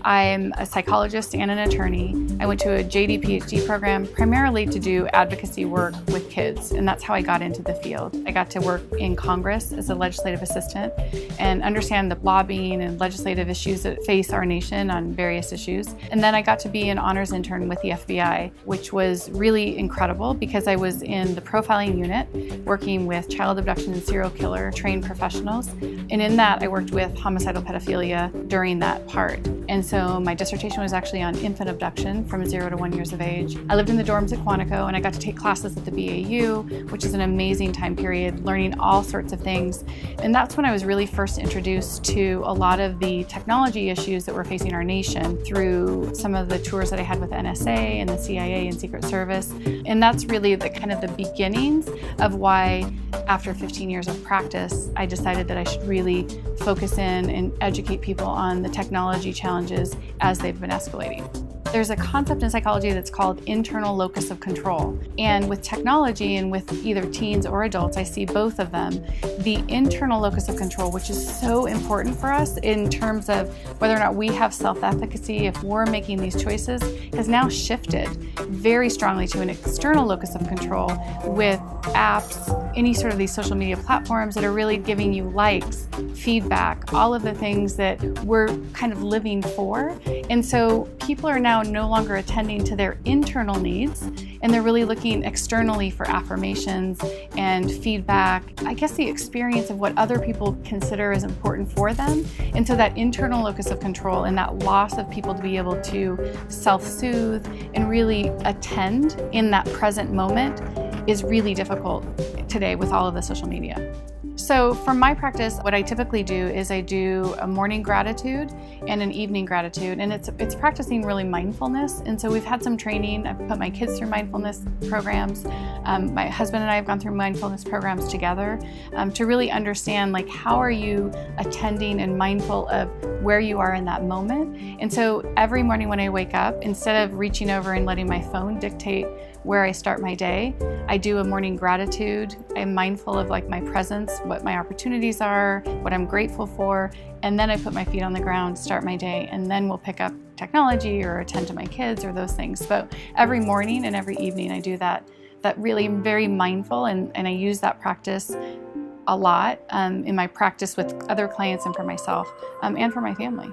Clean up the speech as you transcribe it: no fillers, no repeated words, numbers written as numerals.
I'm a psychologist and an attorney. I went to a JD PhD program primarily to do advocacy work with kids, and that's how I got into the field. I got to work in Congress as a legislative assistant and understand the lobbying and legislative issues that face our nation on various issues. And then I got to be an honors intern with the FBI, which was really incredible because I was in the profiling unit working with child abduction and serial killer trained professionals. And in that, I worked with homicidal pedophilia during that part. And so my dissertation was actually on infant abduction from 0 to 1 years of age. I lived in the dorms at Quantico, and I got to take classes at the BAU, which is an amazing time period, learning all sorts of things. And that's when I was really first introduced to a lot of the technology issues that were facing our nation through some of the tours that I had with NSA and the CIA and Secret Service. And that's really the kind of the beginnings of why, after 15 years of practice, I decided that I should really focus in and educate people on the technology challenges as they've been escalating. There's a concept in psychology that's called internal locus of control. And with technology and with either teens or adults, I see both of them. The internal locus of control, which is so important for us in terms of whether or not we have self-efficacy, if we're making these choices, has now shifted very strongly to an external locus of control with apps, any sort of these social media platforms that are really giving you likes, feedback, all of the things that we're kind of living for. And so people are now no longer attending to their internal needs, and they're really looking externally for affirmations and feedback. I guess the experience of what other people consider as important for them. And so that internal locus of control and that loss of people to be able to self-soothe and really attend in that present moment is really difficult today with all of the social media. So for my practice, what I typically do is I do a morning gratitude and an evening gratitude, and it's practicing really mindfulness. And so we've had some training. I've put my kids through mindfulness programs. My husband and I have gone through mindfulness programs together to really understand, like, how are you attending and mindful of where you are in that moment. And so every morning when I wake up, instead of reaching over and letting my phone dictate where I start my day, I do a morning gratitude. I'm mindful of, like, my presence, what my opportunities are, what I'm grateful for, and then I put my feet on the ground, start my day, and then we'll pick up technology or attend to my kids or those things. But every morning and every evening I do that really very mindful, and I use that practice a lot in my practice with other clients and for myself and for my family.